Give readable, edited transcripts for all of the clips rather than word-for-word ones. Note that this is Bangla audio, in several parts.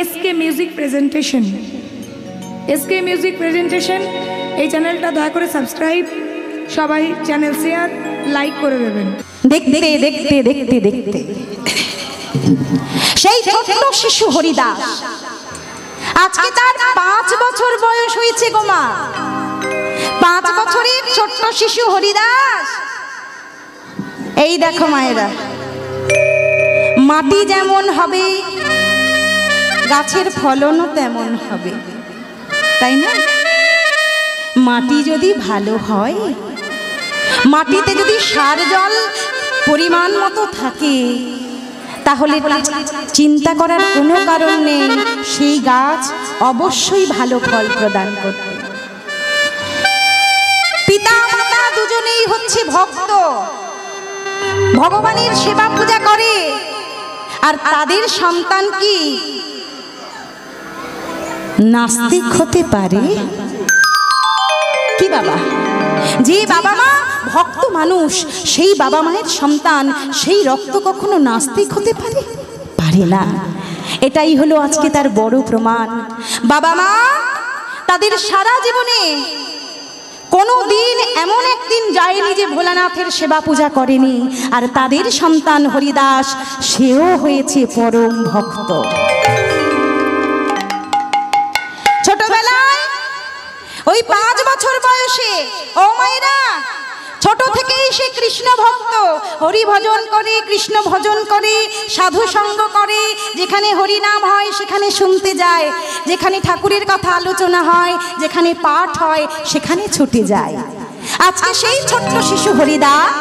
SK music presentation. SK music presentation এই চ্যানেলটা দয়া করে সাবস্ক্রাইব, সবাই চ্যানেল শেয়ার লাইক করে দেবেন। দেখতে দেখতে দেখতে দেখতে সেই ছোট্ট শিশু হরিদাস আজকে তার 5 বছর বয়স হয়েছে গো মা। 5 বছরের ছোট্ট শিশু হরিদাস, এই দেখো মায়েরা, মাটি যেমন হবে গাছের ফলনও তেমন হবে, তাই না? মাটি যদি ভালো হয়, মাটিতে যদি সার জল পরিমাণ মতো থাকে, তাহলে চিন্তা করার কোনো কারণ নেই, সেই গাছ অবশ্যই ভালো ফল প্রদান করবে। পিতা মাতা দুজনেই হচ্ছে ভক্ত, ভগবানের সেবা পূজা করে, আর তাদের সন্তান কি নাস্তিক হতে পারে? কি বাবা, যে বাবা মা ভক্ত মানুষ, সেই বাবা মায়ের সন্তান, সেই রক্ত কখনো নাস্তিক হতে পারে? পারে না। এটাই হলো আজকে তার বড় প্রমাণ। বাবা মা তাদের সারা জীবনে কোনো দিন এমন একদিন যায়নি যে ভোলানাথের সেবা পূজা করেনি, আর তাদের সন্তান হরিদাস সেও হয়েছে পরম ভক্ত। ছোটবেলায় ওই 5 বছর বয়সে, ও মায়েরা, ছোট থেকেই সে কৃষ্ণ ভক্ত, হরি ভজন করে, কৃষ্ণ ভজন করে, সাধু সঙ্গ করে, যেখানে হরি নাম হয় সেখানে শুনতে যায়, যেখানে ঠাকুরের কথা আলোচনা হয়, যেখানে পাঠ হয় সেখানে ছুটে যায়। আজকে সেই ছোট্ট শিশু হরিদাস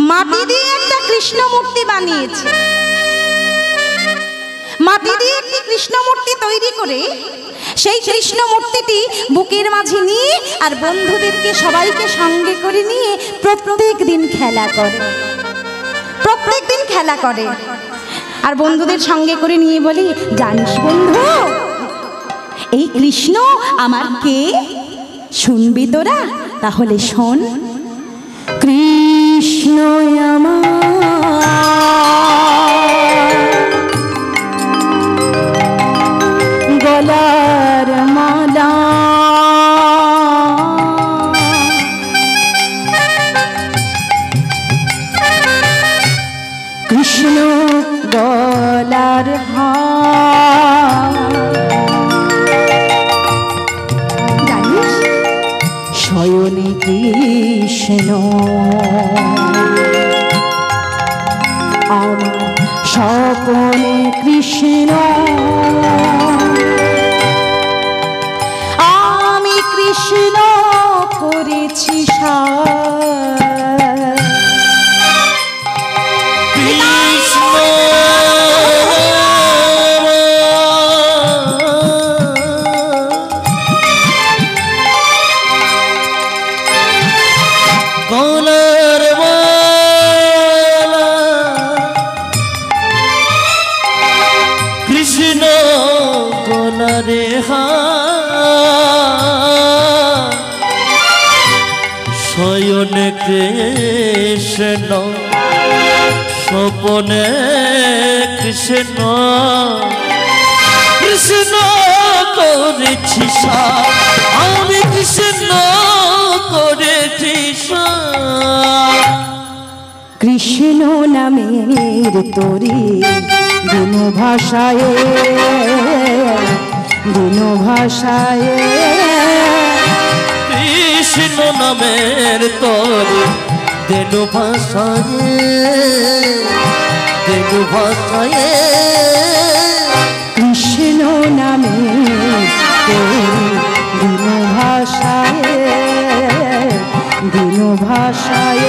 মাটি দিয়ে একটা কৃষ্ণ মূর্তি বানিয়েছে। মাটি দিয়ে একটি কৃষ্ণ মূর্তি তৈরি করে সেই কৃষ্ণ মূর্তিটি বুকের মাঝে নিয়ে আর বন্ধুদেরকে সবাইকে সঙ্গে করে নিয়ে প্রত্যেক দিন খেলা করে, প্রত্যেক দিন খেলা করে। আর বন্ধুদের সঙ্গে করে নিয়ে বলি, জানিস বন্ধু, এই কৃষ্ণ আমার কে? শুনবি তোরা? তাহলে শোন। কৃষ্ণ আমার গলার মালা, কৃষ্ণ গলার হার, জানিস শয়নে কৃষ্ণ আমার স্বপনে কৃষ্ণ, আমি কৃষ্ণ করেছি কৃষ্ণ গলার মালা, কৃষ্ণ গলারে হার, শয়নে কৃষ্ণ স্বপনে কৃষ্ণ, কৃষ্ণ করেছি সার, আমি কৃষ্ণ করেছি সার। কৃষ্ণ নামের তোরে দিন ভাষায়, দিন ভাষায়, কৃষ্ণ নামের তোরে দেন ভাষায়, দেন ভাষায়, কৃষ্ণ নামের তোরে দিন ভাষায়, দিন ভাষায়,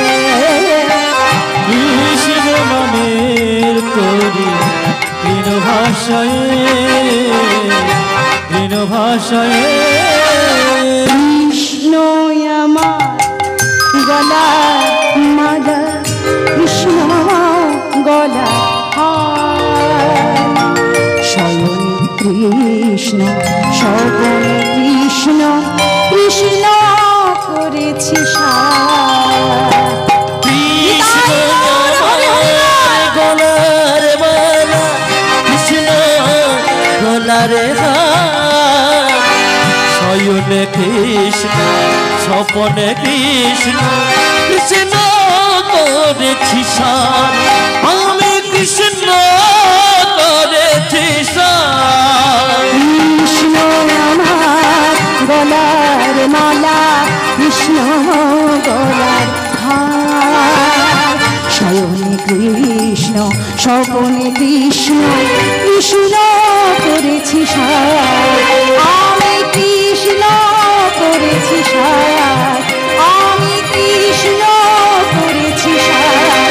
কৃষ্ণ নামের তোরে দিন ভাষায়, দিন ভাষায়। কৃষ্ণ আমার গলার মালা, কৃষ্ণ গলা হার, শয়নে কৃষ্ণ স্বপনে কৃষ্ণ, কৃষ্ণ করেছি সার। কৃষ্ণ গলার মালা, হারে হার শয়নে কৃষ্ণ স্বপনে কৃষ্ণ কৃষ্ণ করেছি সার আমি কৃষ্ণ করেছি সার কৃষ্ণ আমার গলার মালা কৃষ্ণ গলার হার শয়নে কৃষ্ণ স্বপনে কৃষ্ণ কৃষ্ণ করেছি সার আমি কৃষ্ণ করেছি সার আমি কৃষ্ণ করেছি সার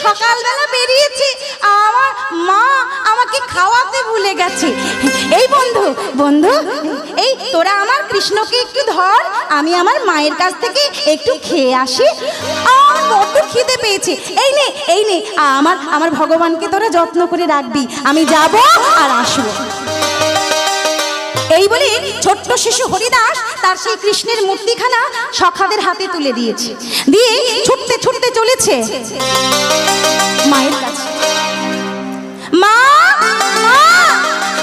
সকালবেলা বেরিয়েছি, আমার মা আমাকে খাওয়াতে ভুলে গেছে। এই বন্ধু বন্ধু এই তোরা আমার কৃষ্ণকে একটু ধর, আমি আমার মায়ের কাছ থেকে একটু খেয়ে আসি, আমার বড্ড খিদে পেয়েছে। এই নে আমার ভগবানকে তোরা যত্ন করে রাখবি, আমি যাব আর আসবো। এই বলে ছোট্ট শিশু হরিদাস তার সেই কৃষ্ণের মূর্তিখানা সখাদের হাতে তুলে দিয়েছে, দিয়ে ছুটতে ছুটতে চলেছে মায়ের কাছে। মা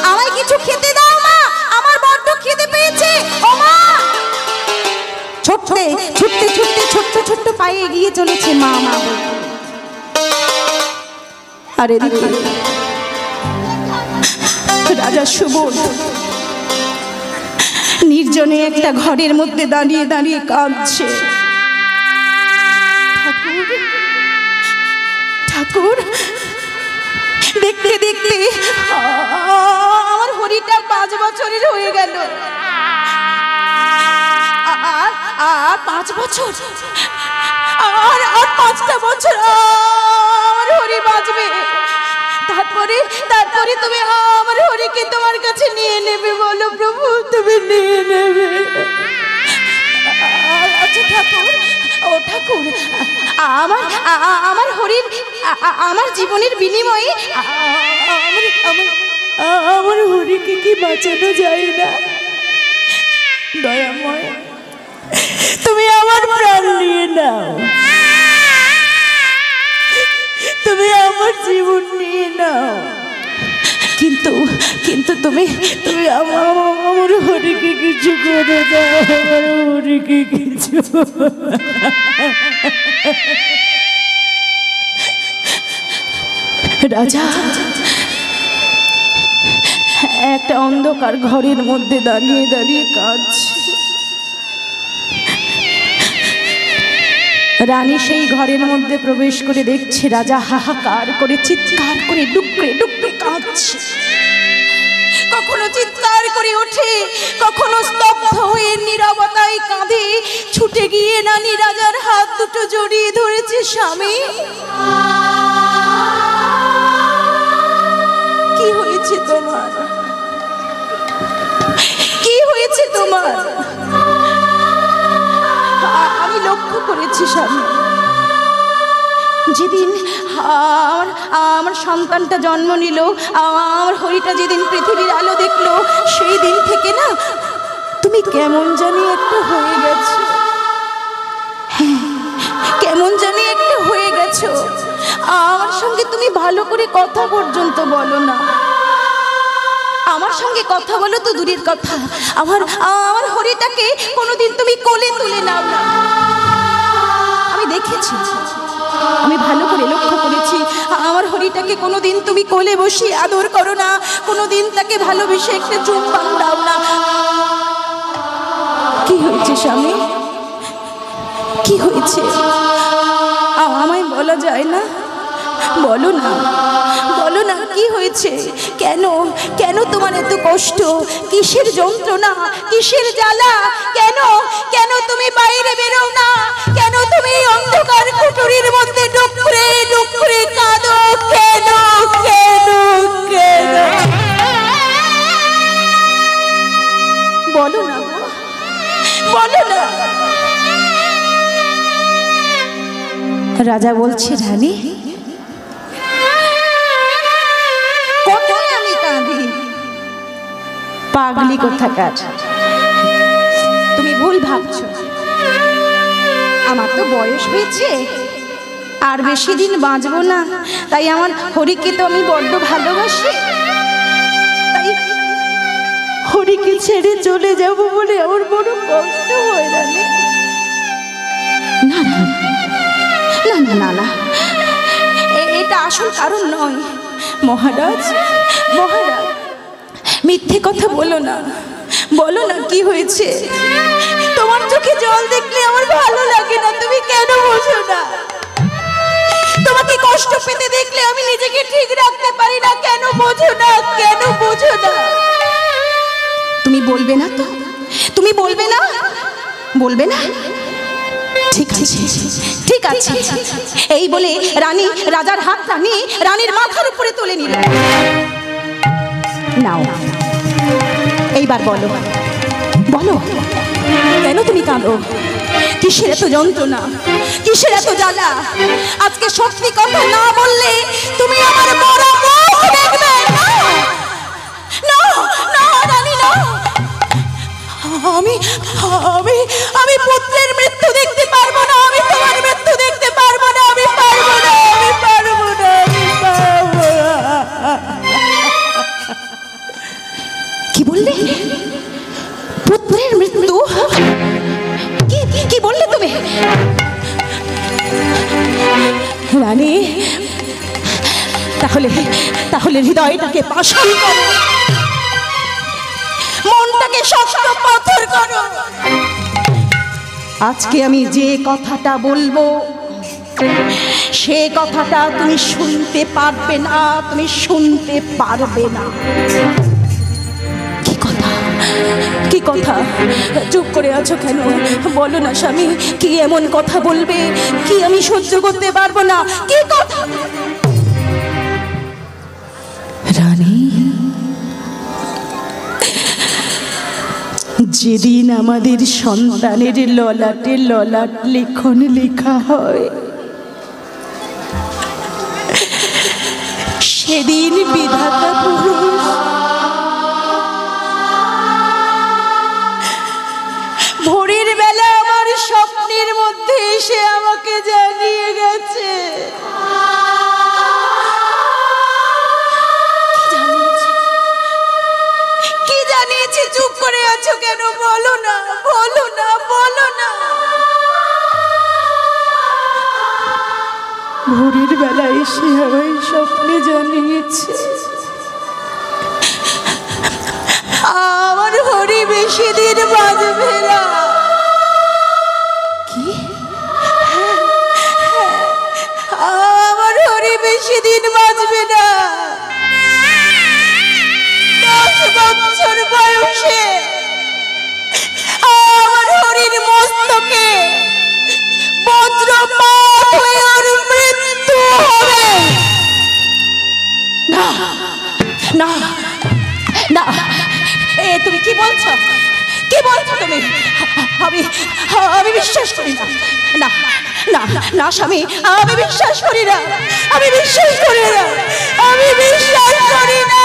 আমায় কিছু খেতে দাও, মা আমার বড্ড খিদে পেয়েছে। ও মা! ছুটতে ছুটতে ছুটতে ছোট্ট ছোট্ট পায়ে এগিয়ে চলেছে মা মা বলতে। আরে দিদি রাজা সুবোধ নির্জনে একটা ঘরের মধ্যে দাঁড়িয়ে দাঁড়িয়ে কাঁদছে। ঠাকুর দেখতে দেখতে আমার হরিটা 5 বছরের হয়ে গেল। আর 5 বছর আর 5টা বছর আমার হরি বাঁচবে। তারপরে তুমি আমার হরিকে তোমার কাছে নিয়ে নেবে। বলো প্রভু, তুমি নিয়ে নেবে। আচ্ছা ঠাকুর, ও ঠাকুর, আমার হরির আমার জীবনের বিনিময়ে আমার হরিকে কি বাঁচানো যায় না? দয়াময়, তুমি আমার প্রাণ নিয়ে নাও, তুমি আমার জীবন নিয়ে নাও, কিন্তু তুমি আমার হরিকে কিছু করে দাও, আমার হরিকে কিছু। রাজা একটা অন্ধকার ঘরের মধ্যে দাঁড়িয়ে দাঁড়িয়ে কাঁদছে। রানী সেই ঘরের মধ্যে প্রবেশ করে দেখছে রাজা হাহাকার করে চিৎকার করে ডুকরে ডুকরে কাঁদছে। কখনো চিৎকার করে ওঠে, কখনো স্তব্ধ হয়ে নীরবতায় কাঁদে। ছুটে গিয়ে রানী রাজার হাত দুটো জড়িয়ে ধরেছে। স্বামী, কি হয়েছে তোমার? কি হয়েছে তোমার? আমি লক্ষ্য করেছি স্বামী, যেদিন আমার সন্তানটা জন্ম নিল, আমার হরিটা যেদিন পৃথিবীর আলো দেখলো, সেই দিন থেকে না তুমি কেমন জানি একটা হয়ে গেছো। হ্যাঁ, কেমন জানি একটা হয়ে গেছো। আমার সঙ্গে তুমি ভালো করে কথা পর্যন্ত বলো না। আমার সঙ্গে কথা বলো তো দূরের কথা, আমার হরিটাকে কোনোদিন তুমি কোলে তুলে নাও না। আমি দেখেছি, আমি ভালো করে লক্ষ্য করেছি, আমার হরিটাকে কোনোদিন তুমি কোলে বসিয়ে আদর করো না, কোনোদিন তাকে ভালোবেসে একটা চুম্বন দাও না। কি হয়েছে স্বামী? কি হয়েছে? আমায় বলা যায় না? বলো না, বলো না কি হয়েছে? কেন কেন তোমার এত কষ্ট? কিসের যন্ত্রণা, কিসের জ্বালা? কেন কেন তুমি বাইরে বেরো না? কেন তুমি অন্ধকার কুঠুরির মধ্যে ডুকরে ডুকরে কাঁদো? কেন কেন কেন? বলো না, বলো না। রাজা বলছে, রানী কোথায় আমি কাঁদি? পাগলি কোথাকার, তুমি ভুল ভাবছো। আমার তো বয়স হয়েছে, আর বেশি দিন বাঁচবো না। তাই আমার হরিকে তো আমি বড্ড ভালোবাসি, তাই হরিকে ছেড়ে চলে যাব বলে আমার বড় কষ্ট হয় রানী। না না না না না না, এটা আসল কারণ নয়। মহারাজ, মহারাজ মিথ্যে কথা বলো না, বলো না কি হয়েছে? তোমার চোখে জল দেখলে আমার ভালো লাগে না, তুমি কেন বোঝো না? তোমাকে কষ্ট পেতে দেখলে আমি নিজেকে ঠিক রাখতে পারি না, কেন বোঝো না? কেন বোঝো না? তুমি বলবে না তো? তুমি বলবে না? বলবে না? ঠিক আছে, ঠিক আছে। এই বলে রানী রাজার হাতটা নিয়ে রানীর মাথার উপরে তুলে নিল। নাও, এইবার বলো, বলো কেন তুমি কাঁদো? কিসের এত যন্ত্রণা, কিসের এত জ্বালা? আজকে সত্যি কথা না বললে তুমি আমার বড় মুখ দেখবে না। না না রানী, না। আমি আমি আমি পুত্রের মৃত্যু দেখতে পারবো না, আমি তোমার মৃত্যু দেখতে পারবো না, আমি পারবো না, আমি পারবো না, আমি পারবো না। কি বললে? পুত্রের মৃত্যু? কি কি বললে তুমি? রানী, তাহলে তাহলে হৃদয়টাকে পাষাণ করো, মনটাকে শক্ত পাথর করো। আজকে আমি যে কথাটা বলবো সে কথাটা তুমি শুনতে পারবে না, তুমি শুনতে পারবে না। কি কথা, কি কথা? চুপ করে আছো কেন? বলো না স্বামী, কি এমন কথা বলবে কি আমি সহ্য করতে পারবো না? কি কথা? রানী, যেদিন আমাদের সন্তানের ললাটে ললাট লিখন লেখা হয় সেদিন বিধাতা পুরুষ ভোরের বেলা আমার স্বপ্নের মধ্যে এসে আমাকে জানিয়ে গেছে। কি জানিয়েছে? চুপ করে আছো কেন? বলো না, বলো না, বলো না। ভোরের বেলা এসে আমায় স্বপ্নে জানিয়েছে আমার হরি বেশি দিন বাঁচবে না। কি? আমার হরি বেশি দিন বাঁচবে না। 10 বছর বয়সে আমার হরির মস্তকে বজ্রপাত হয়ে ওর মৃত্যু হবে। না না না, তুমি কি বলছো? কি বলছো তুমি? আমি আমি বিশ্বাস করি না। না না না স্বামী, আমি বিশ্বাস করি না, আমি বিশ্বাস করি না, আমি বিশ্বাস করি না।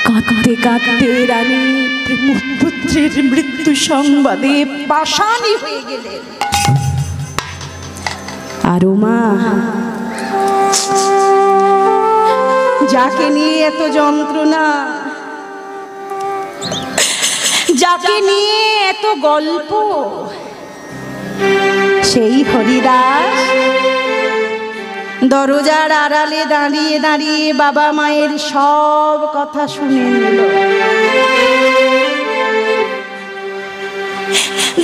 কাঁদতে কাঁদতে রানী পুত্রের মৃত্যু সংবাদে পাষাণী হয়ে গেলেন। আর মা, যাকে নিয়ে এত যন্ত্রণা, যাকে নিয়ে এত গল্প, সেই হরিদাস দরজার আড়ালে দাঁড়িয়ে দাঁড়িয়ে বাবা মায়ের সব কথা শুনে নিল।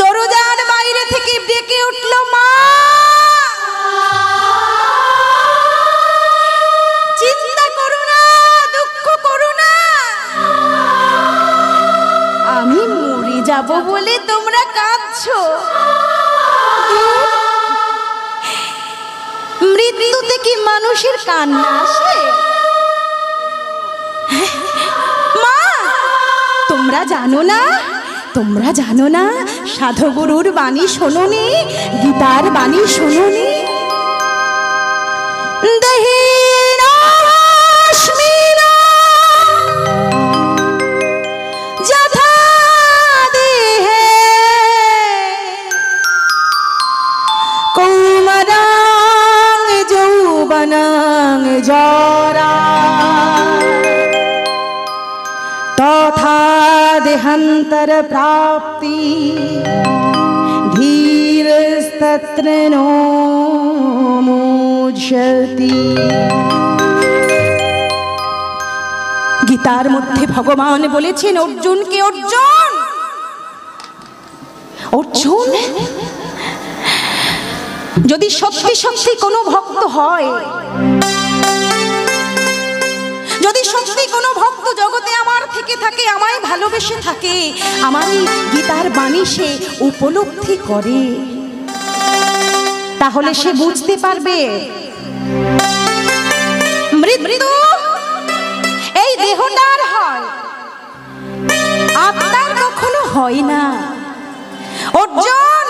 দরজার বাইরে থেকে ডেকে উঠল, মা চিন্তা করো না, দুঃখ করো না, আমি মরে যাব বলে তোমরা কাঁদছো। মৃত্যুতে কি মানুষের কান্না আসে? মা তোমরা জানো না, তোমরা জানো না সাধুগুরুর বাণী শোনোনি, গীতার বাণী শোনোনি? জরা তথা দেহান্তর প্রাপ্তি ধীরস্তত্র নো মুচ্যতি। গীতার মধ্যে ভগবান বলেছেন অর্জুনকে, অর্জুন অর্জুন যদি সত্যি সত্যি কোনো ভক্ত হয়, যদি সত্যি কোনো ভক্ত জগতে আমার থেকে থাকে, আমায় ভালোবেসে থাকে, আমার এই গীতার বাণী সে উপলব্ধি করে, তাহলে সে বুঝতে পারবে মৃত্যু এই দেহটার হয়, আত্মার কখনো হয় না। অর্জুন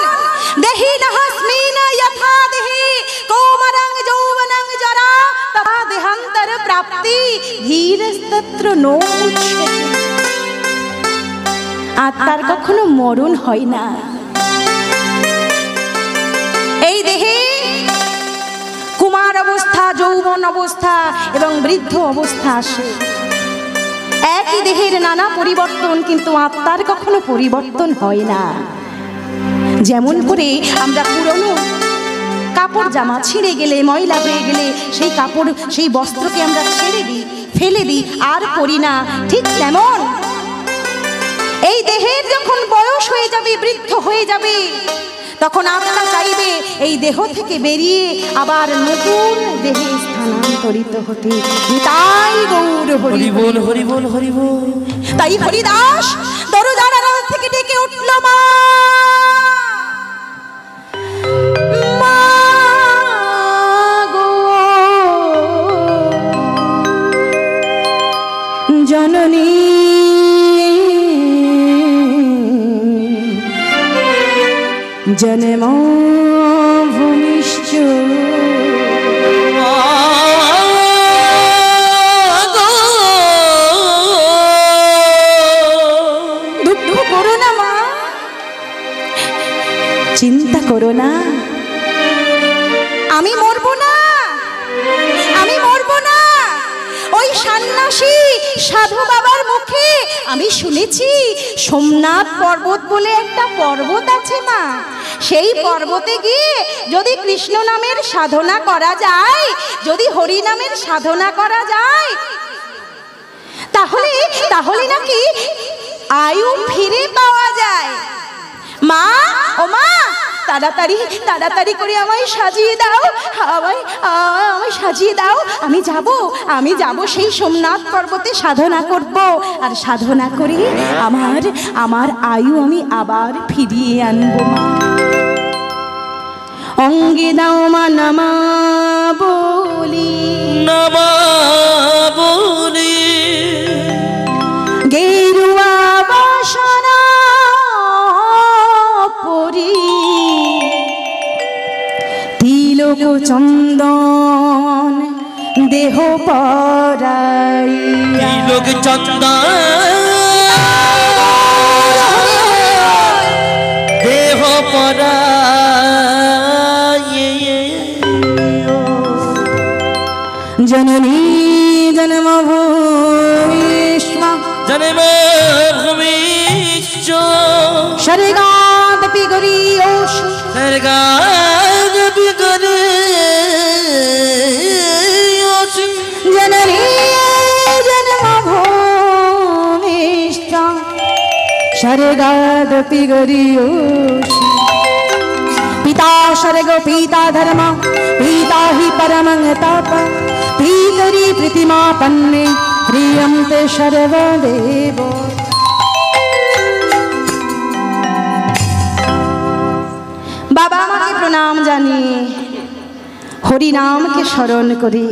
দেহি নাহস্মিন যথা দেহি কৌমারং যৌবনং জরা তথা দেহান্তর প্রাপ্তি ধীরস্তত্র নো মুচ্যতি। আত্মার কখনো মরণ হয় না। এই দেহে কুমার অবস্থা, যৌবন অবস্থা এবং বৃদ্ধ অবস্থা আসে। একই দেহের নানা পরিবর্তন, কিন্তু আত্মার কখনো পরিবর্তন হয় না। যেমন করে আমরা পুরনো কাপড় জামা ছিঁড়ে গেলে, ময়লা হয়ে গেলে সেই কাপড়, সেই বস্ত্রকে আমরা ছেড়ে দিই, ফেলে দিই, আর পরি না, ঠিক তেমন এই দেহের যখন বয়স হয়ে যাবে, বৃদ্ধ হয়ে যাবে, তখন আত্মা চাইবে এই দেহ থেকে বেরিয়ে আবার নতুন দেহে স্থানান্তরিত হতে। তাই গৌর হরি বল, হরি বল, হরি বল। তাই হরিদাস দরজার আড়াল থেকে ডেকে উঠল, মা জননী জনম ভূমিশ্চ দুঃখ করো না মা, চিন্তা করো না, আমি মরবো না, আমি মরবো না। ওই সন্ন্যাসী সাধু বাবার মুখে আমি শুনেছি সোমনাথ পর্বত বলে একটা পর্বত আছে মা, সেই পর্বতে গিয়ে যদি কৃষ্ণ নামের সাধনা করা যায়, যদি হরি নামের সাধনা করা যায়, তাহলে তাহলে নাকি আয়ু ফিরে পাওয়া যায়। মা, ও মা, তাড়াতাড়ি তাড়াতাড়ি করে আমায় সাজিয়ে দাও, আমায় সাজিয়ে দাও, আমি যাব সেই সোমনাথ পর্বতে সাধনা করব, আর সাধনা করে আমার আয়ু আমি আবার ফিরিয়ে আনবো। মা অঙ্গে দাও মা নামা বলি, নামা বলি, গেরুয়া বাসনা পরি, তিলক চন্দন দেহ পরাই, তিলক চন্দন দেহ পরাই, জননী জন্মভূমিষ্ম জন্মভূমিশ্চ স্বর্গাদপি গরীয়স, স্বর্গাদপি গরীয়স, জননী জন্মভূমিষ্ঠ স্বর্গাদপি स्वर्गादपि गरीयोषि पिता स्वर्ग पिता धर्म पिता हि परमं तप पितरि प्रीतिमापन्ने प्रियन्ते सर्वदेव। बाबा माके प्रणाम जानिए हरि नाम के स्मरण करे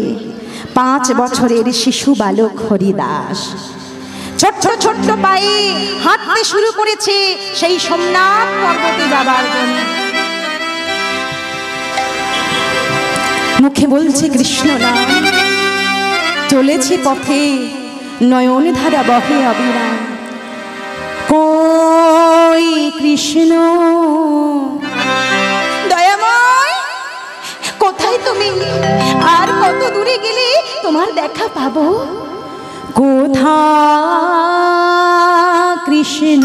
5 বছরের শিশু বালক হরিদাস ছোট্ট ছোট্ট পায়ে হাঁটতে শুরু করেছে সেই সোমনাথ পর্বতে যাবার জন্য। মুখে বলছে কৃষ্ণ নাম, চলেছে পথে নয়ন ধারা বহে অবিরাম। কই কৃষ্ণ দয়াময়, কোথায় তুমি? আর কত দূরে গেলে তোমার দেখা পাবো? কোথা কৃষ্ণ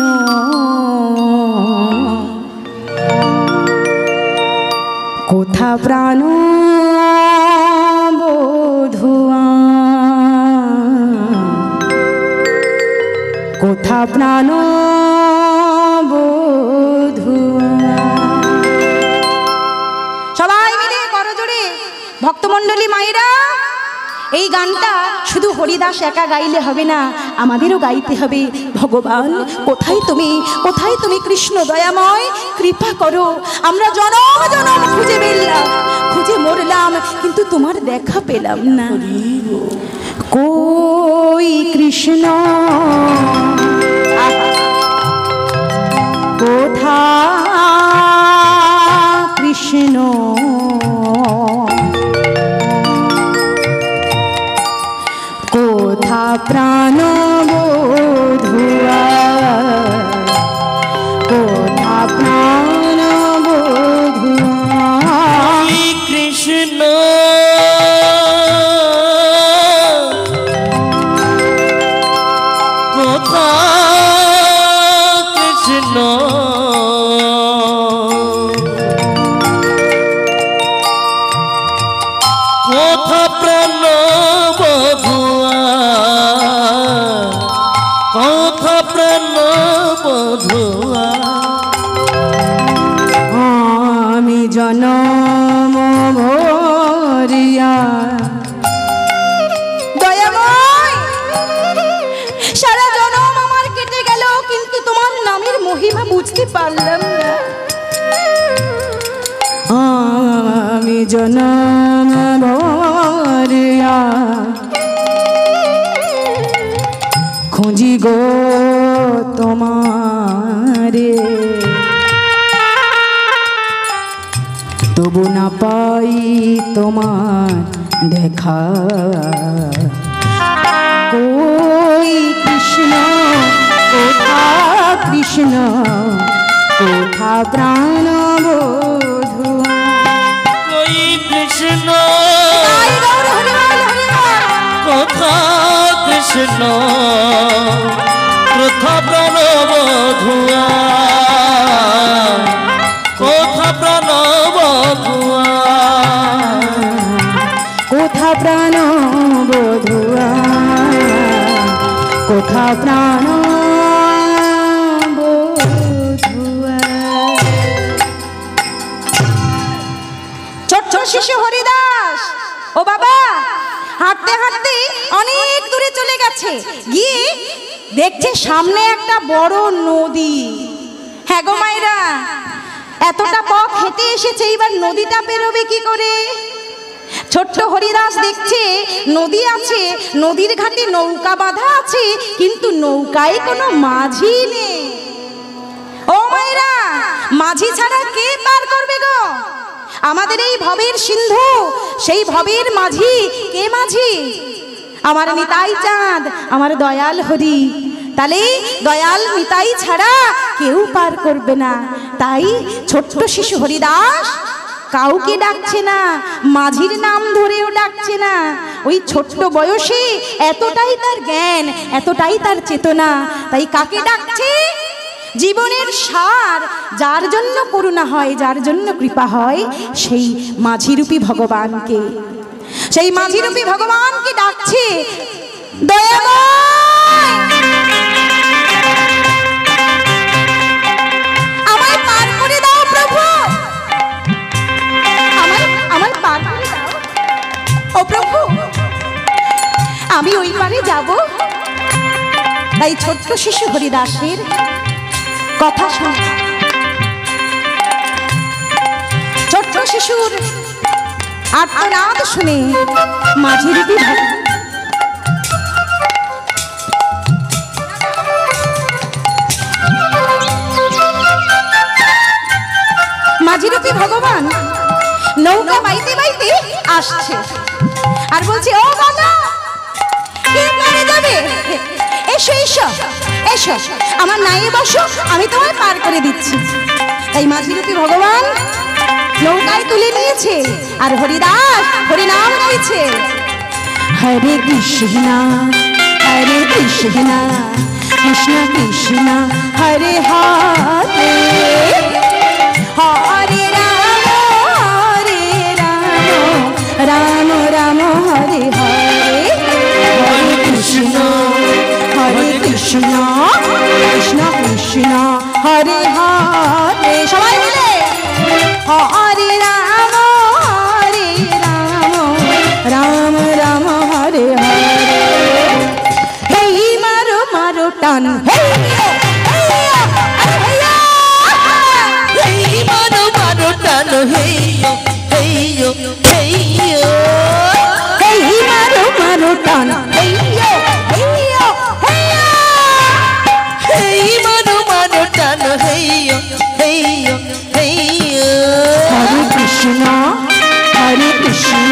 কোথা প্রাণ বধুয়া, কোথা প্রাণ বধুয়া। সবাই মিলে করজোড়ে ভক্তমণ্ডলী মায়েরা, এই গানটা শুধু হরিদাস একা গাইলে হবে না, আমাদেরও গাইতে হবে। ভগবান কোথায় তুমি, কোথায় তুমি কৃষ্ণ দয়াময়, কৃপা করো। আমরা জনম জনম খুঁজে বেরলাম, খুঁজে মরলাম, কিন্তু তোমার দেখা পেলাম না। কই কৃষ্ণ কোথা কৃষ্ণ কোথা প্রাণ বধুয়া, কোথা প্রাণ বধুয়া। কৃষ্ণ কোথা কৃষ্ণ কোথা প্রাণ বধুয়া, কোথা প্রাণ বধুয়া। আমি জনম ভরিয়া দয়াময়, সারা জনম আমার কেটে গেল, কিন্তু তোমার নামের মহিমা বুঝতে পারলাম না। আমি জনম ভরিয়া খুঁজি গো তোমারে, তবু না পাই তোমার দেখা। কই কৃষ্ণ কোথা কৃষ্ণ কোথা প্রাণ বধুয়া। কই কৃষ্ণ কোথা কৃষ্ণ কোথা প্রাণ বধুয়া, কোথা প্রাণ বধুয়া। কোথা প্রাণ বধুয়া, কোথা প্রাণ বধুয়া। ছোট্ট শিশু হরিদাস ও বাবা হাঁটতে হাঁটতে অনেক দূরে চলে গেছে, গিয়ে দেখছে সামনে একটা বড় নদী। হ্যাঁ গো মায়েরা, এতটা পথ হেঁটে এসেছে, এইবার নদীটা পেরোবে কি করে? ছোট্ট হরিদাস দেখছে নদী আছে, নদীর ঘাটে নৌকা বাঁধা আছে, কিন্তু নৌকায় কোনো মাঝি নেই। ও মায়েরা, মাঝি ছাড়া কে পার করবে গো আমাদের এই ভবের সিন্ধু? সেই ভবের মাঝি কে? মাঝি আমার নিতাই চাঁদ, আমার দয়াল হরি। তাহলে দয়াল নিতাই ছাড়া কেউ পার করবে না। তাই ছোট্ট শিশু হরিদাস কাউকে ডাকছে না, মাঝির নাম ধরেও ডাকছে না। ওই ছোট্ট বয়সে এতটাই তার জ্ঞান, এতটাই তার চেতনা। তাই কাকে ডাকছে? জীবনের সার, যার জন্য করুণা হয়, যার জন্য কৃপা হয়, সেই মাঝিরূপী ভগবানকে, সেই মাঝিরূপী ভগবানকে ডাকছে। দয়াময় যাব। তাই ছোট্ট শিশু হরিদাসের কথা শুনে, ছোট্ট শিশুর আর্তনাদ শুনে মাঝি রূপী ভগবান নৌকা বাইতে বাইতে আসছে আর বলছে, ও বাবা কে পারে যাবে, এসো এসো এসো আমার নাইয়ে বসো, আমি তোমায় পার করে দিচ্ছি। তাই মাঝি রূপী ভগবান নৌকায় তুলে নিয়েছে আর হরিদাস হরিনাম গাইছে, হরে কৃষ্ণ কৃষ্ণ কৃষ্ণ হরে হরে, হরে রাম রাম হরে হরে, হরে কৃষ্ণ কৃষ্ণ কৃষ্ণ হরে হরে। সবাই মিলে হরে রাম রাম রাম হরে হরে। হেই মারো মারো টান, হেই মারো মারো টান, হেইয়ো হেইয়ো হেইয়ো, হেই মারো মারো টান, হেইয়ো হেইয়ো হেইয়ো, হেই মারো মারো টান, হেইয়ো হেইয়ো হেইয়ো। হরে কৃষ্ণ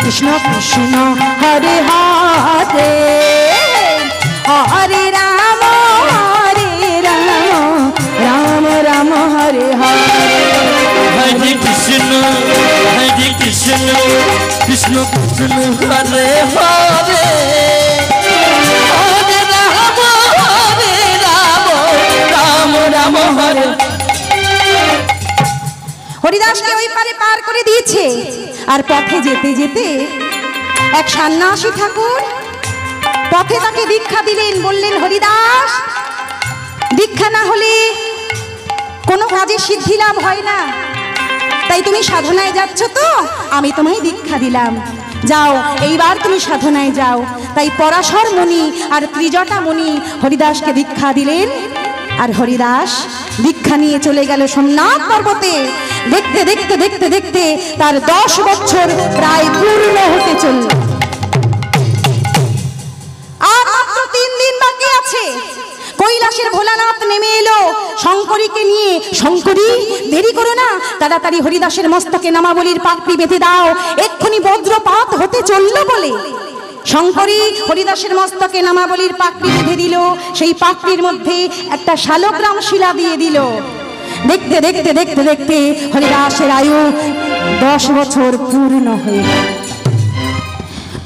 কৃষ্ণ কৃষ্ণ হরে হরে, হরে রাম রাম রাম হরে হরে, হরে কৃষ্ণ কৃষ্ণ কৃষ্ণ হরে হরে, হরে রাম রাম রাম হরে। হরিদাসকে ওই পারে পার করে দিয়েছে আর পথে যেতে যেতে এক সন্ন্যাসী ঠাকুর পথে তাকে দীক্ষা দিলেন, বললেন, হরিদাস দীক্ষা না হলে কোনো কাজে সিদ্ধি লাভ হয় না, তাই তুমি সাধনায় যাচ্ছ তো আমি তোমায় দীক্ষা দিলাম, যাও এইবার তুমি সাধনায় যাও। তাই পরাশর মুনি আর ত্রিজটা মুনি হরিদাসকে দীক্ষা দিলেন আর হরিদাস দীক্ষা নিয়ে চলে গেল সোমনাথ পর্বতে। দেখতে দেখতে দেখতে দেখতে তার 10 বছর প্রায় পূর্ণ হতে চলল। আর মাত্র 3 দিন বাকি আছে, কৈলাসের ভোলানাথ নেমে এলো শঙ্করীকে নিয়ে। শঙ্করী দেরি করো না, তাড়াতাড়ি হরিদাসের মস্তকে নামাবলীর পাপড়ি বেঁধে দাও, এক্ষুনি বজ্রপাত হতে চলল বলে শঙ্করী হরিদাসের মস্তকে নামাবলীর পাপড়ি বেঁধে দিল। সেই পাপড়ির মধ্যে একটা শালগ্রাম শিলা দিয়ে দিল। দেখতে দেখতে দেখতে দেখতে হরিদাসের আয়ু 10 বছর পূর্ণ হয়ে গেল।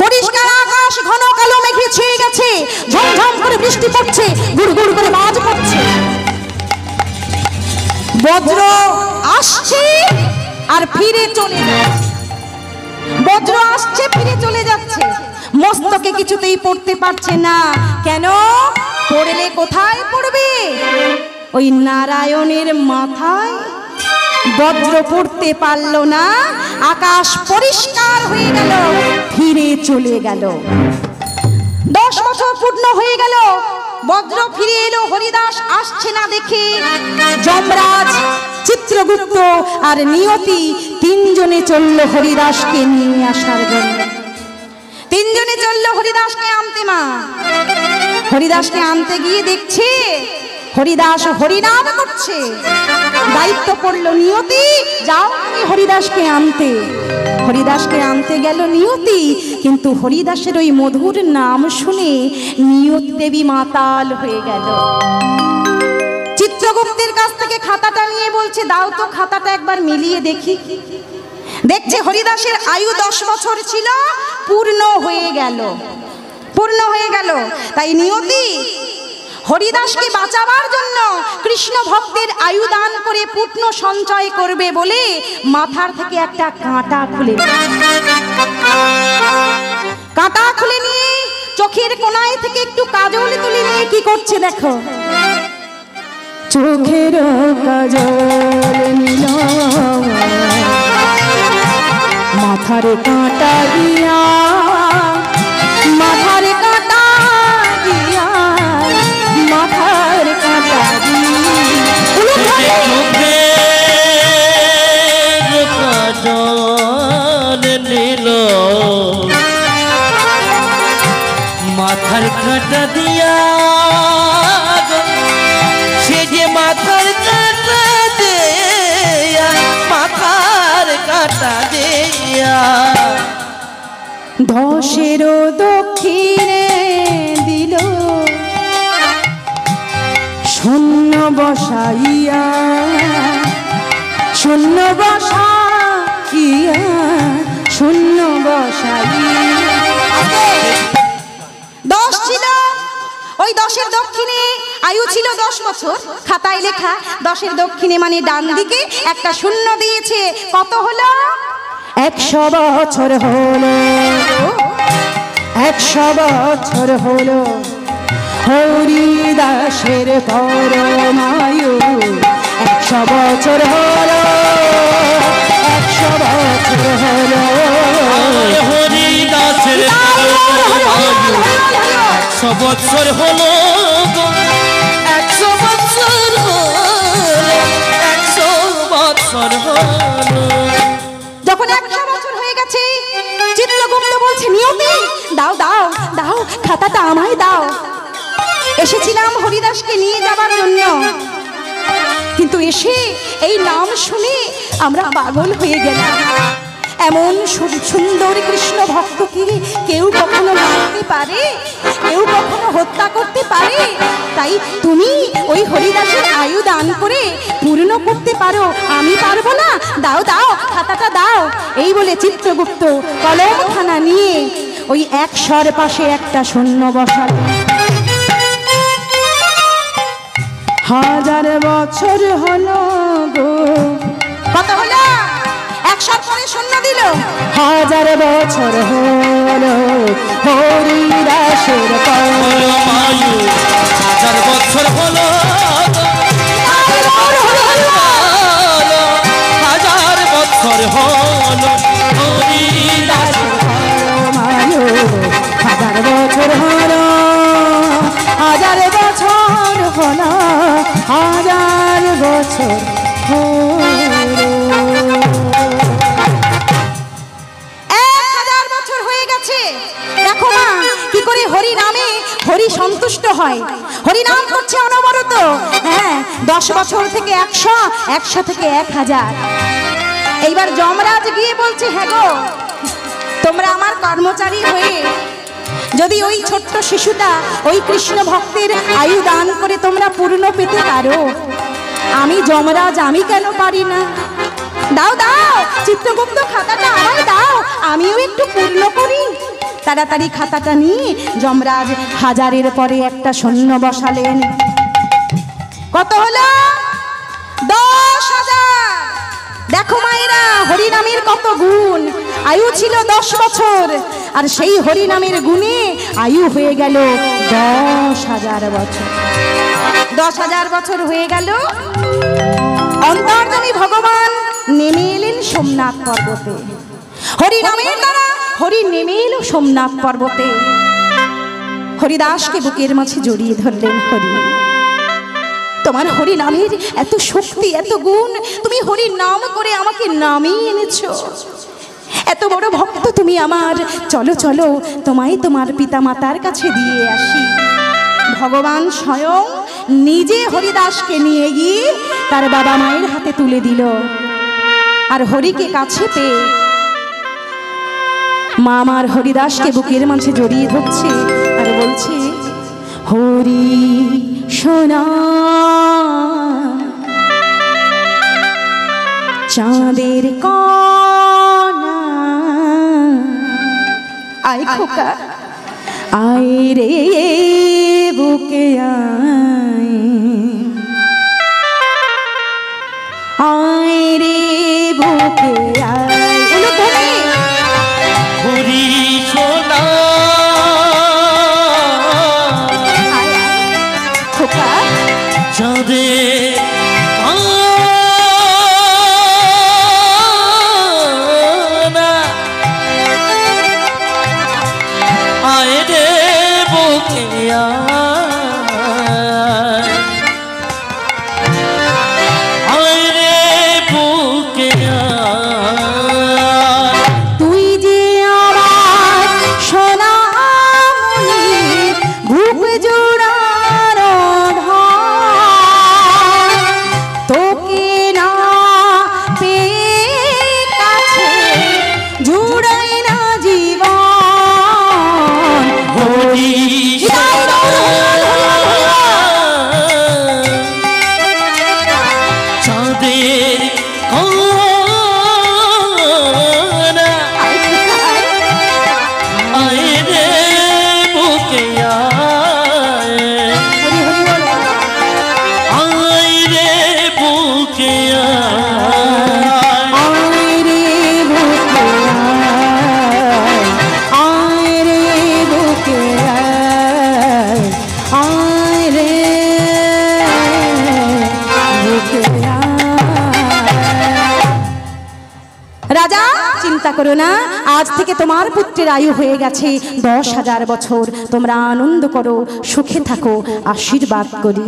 পরিষ্কার আকাশ ঘন কালো মেঘে ছেয়ে গেছে, ঝমঝম করে বৃষ্টি পড়ছে, গুড়গুড় করে বাজ পড়ছে। বজ্র আসছে আর ফিরে চলে যাচ্ছে, বজ্র আসছে ফিরে চলে যাচ্ছে। মস্তকে কিছুতেই পড়তে পারছে না। কেন? পড়লে কোথায় পড়বে? ওই নারায়ণের মাথায়। বজ্র পড়তে পারল না, আকাশ পরিষ্কার হয়ে গেল, ফিরে চলে গেল। 10 বছর পূর্ণ হয়ে গেল, বজ্র ফিরে এলো। হরিদাস আসছে না দেখে যমরাজ, চিত্রগুপ্ত আর নিয়তি 3 জনে চলল হরিদাসকে নিয়ে আসার জন্য। 3 জনে চলল হরিদাসকে আনতে। মা হরিদাসকে আনতে গিয়ে দেখছে হরিদাস হরিনাম করছে। দায়িত্ব পড়লো নিয়তি, যাও তুমি হরিদাসকে আনতে। হরিদাসকে আনতে গেল নিয়তি, কিন্তু হরিদাসের ওই মধুর নাম শুনে নিয়তি দেবী মাতাল হয়ে গেল। চিত্রগুপ্তের কাছ থেকে খাতাটা নিয়ে বলছে, দাও তো খাতাটা একবার মিলিয়ে দেখি। দেখছে হরিদাসের আয়ু 10 বছর ছিল, পূর্ণ হয়ে গেল, পূর্ণ হয়ে গেল। তাই নিয়তি হরিদাসকে বাঁচাবার জন্য কৃষ্ণ ভক্তের আয়ু দান করে পুণ্য সঞ্চয় করবে বলে মাথার থেকে একটা কাঁটা খুলে নিয়ে চোখের কোনায় থেকে একটু কাজল তুলে নিয়ে কি করছে দেখো। চোখের কাজল নিল, মাথারে কাঁটা দিয়া, মাথারে কাঁটা কাটা দিয়া সে যে মাথার কাটা দেয়া মাথার কাটা দেয়া দশেরও দক্ষিণে দিল শূন্য বসাইয়া শূন্য বসাইয়া শূন্য বসাইয়া 10 ছিল ওই 10-এর দক্ষিণে আয়ু ছিল 10 বছর খাতায় লেখা 10-এর দক্ষিণে মানে ডান দিকে একটা শূন্য দিয়েছে কত হলো 100 বছর হলো 100 বছর হলো হরিদাসের পরমায়ু 100 বছর হলো 100 বছর হলো হরিদাসের 100 বছর হলো 100 বছর হলো 100 বছর হলো যখন 100 বছর হয়ে গেছে চিত্রগুপ্ত বলছে নিয়তি দাও দাও দাও খাতাটা আমায় দাও এসেছিলাম হরিদাসকে নিয়ে যাবার জন্য কিন্তু এসে এই নাম শুনে আমরা পাগল হয়ে গেলাম এমন সুন্দর কৃষ্ণ ভক্তকে কেউ কখনো মারতে পারে কেউ কখনো হত্যা করতে পারে তাই তুমি ওই হরিদাসের আয়ু দান করে পূর্ণ করতে পারো আমি পারবো না দাও দাও খাতাটা দাও এই বলে চিত্রগুপ্ত কলমখানা নিয়ে ওই 100-র পাশে একটা শূন্য বসালো 1000 বছর হলো গো কত হলো 100-র পরে শূন্য দিল 1000 বছর হলো হরিদাসের পরমায়ু 1000 বছর হলো 1000 বছর হলো হরিদাসের পরমায়ু 1000 বছর হলো 1000 বছর হলো 1000 বছর হলো 1000 বছর হয়ে গেছে দেখো মা কি করে হরি নামে হরি সন্তুষ্ট হয় হরি নাম করছে অনবরত হ্যাঁ 10 বছর থেকে 100 100 থেকে 1000 এইবার যমরাজ গিয়ে বলছে হ্যাঁ গো তোমরা আমার কর্মচারী হয়ে যদি ওই ছোট্ট শিশুটা ওই কৃষ্ণ ভক্তের আয়ু দান করে তোমরা পূর্ণ পেতে পারো আমি যমরাজ আমি কেন পারি না দাও দাও চিত্রগুপ্ত খাতাটা আমায় দাও আমিও একটু পূর্ণ করি তাড়াতাড়ি খাতাটা নিয়ে যমরাজ 1000-এর পরে একটা শূন্য বসালেন কত হলো 10,000 দেখো মায়েরা হরিনামের কত গুণ আয়ু ছিল 10 বছর আর সেই হরিনামের গুণে আয়ু হয়ে গেল 10,000 বছর 10,000 বছর হয়ে গেল অন্তর্যামী ভগবান নেমে এলেন সোমনাথ পর্বতে হরিনামের দ্বারা হরি নেমে এলো সোমনাথ পর্বতে হরিদাসকে বুকের মাঝে জড়িয়ে ধরলেন হরি তোমার হরি নামের এত শক্তি এত গুণ তুমি হরি নাম করে আমাকে নামিয়ে এনেছো এত বড় ভক্ত তুমি আমার চলো চলো তোমায় তোমার পিতা মাতার কাছে দিয়ে আসি ভগবান স্বয়ং নিজে হরিদাসকে নিয়ে গিয়ে তার বাবা মায়ের হাতে তুলে দিল আর হরিকে কাছে পেয়ে মা আমার হরিদাসকে বুকের মাঝে জড়িয়ে ধরছে আর বলছে হরি সোনা চাঁদের কণা আয় খোকা আয় রে বুকে আয় রে বুকে আয় হরি সোনা খোকা চাঁদের আয় রে বুকে আয় রে বুকে রাজা চিন্তা করো না, আজ থেকে তোমার পুত্রের আয়ু হয়ে গেছে 10,000 বছর। তোমরা আনন্দ করো, সুখে থাকো, আশীর্বাদ করি।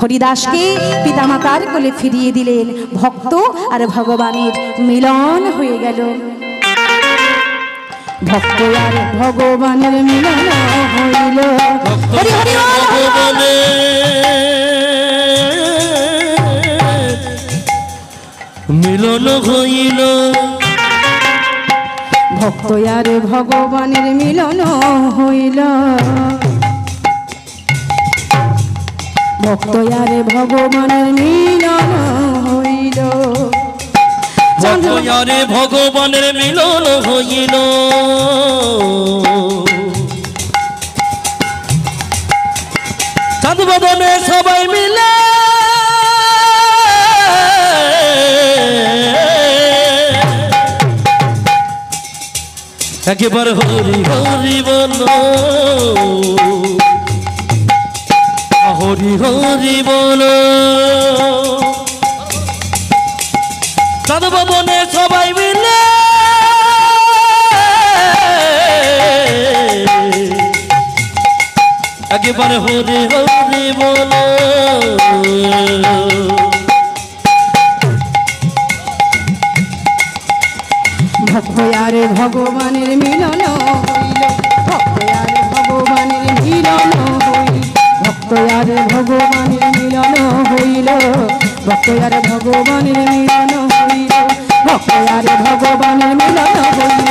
হরিদাসকে পিতামাতার কোলে ফিরিয়ে দিলেন। ভক্ত আর ভগবানের মিলন হয়ে গেল। ভক্ত আর ভগবানের মিলন হইল। হরি হরি বল। মিলন হইল। ভক্ত আর ভগবানের মিলন হইল। ভক্ত আর ভগবানের মিলন হইল। ভক্তয়ারে ভগবানের মিলন হইল। চাঁদ বদনে সবাই মিলে একেবারে হরি হরি বল, হরি হরি বল। চাঁদ বদনে সবাই মিলে একেবারে হরি হরি বল। ভক্ত আর ভগবানের মিলন হইল। ভক্ত আর ভগবানের মিলন হইল। ভক্ত আর ভগবানের মিলন হইল। ভক্ত আর ভগবানের মিলন হইল। ভক্ত আর ভগবানের মিলন হইল।